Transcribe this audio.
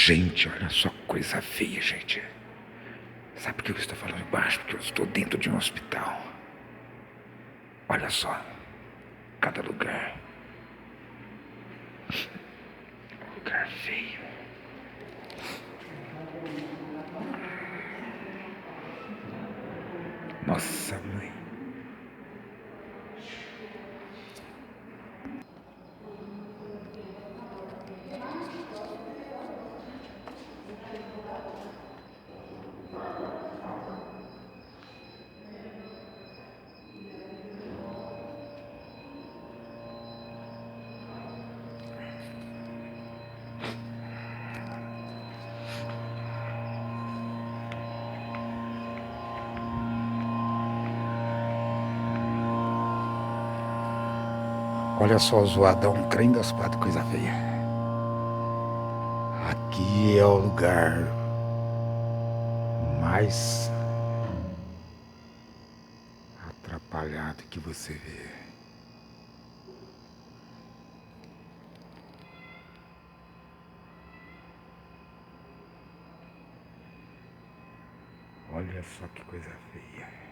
Gente, olha só coisa feia, gente. Sabe por que eu estou falando baixo? Porque eu estou dentro de um hospital. Olha só, cada lugar. Lugar feio. Nossa, mãe. Olha só o zoadão, crendo das quatro, coisa feia. Aqui é o lugar mais atrapalhado que você vê. Olha só que coisa feia.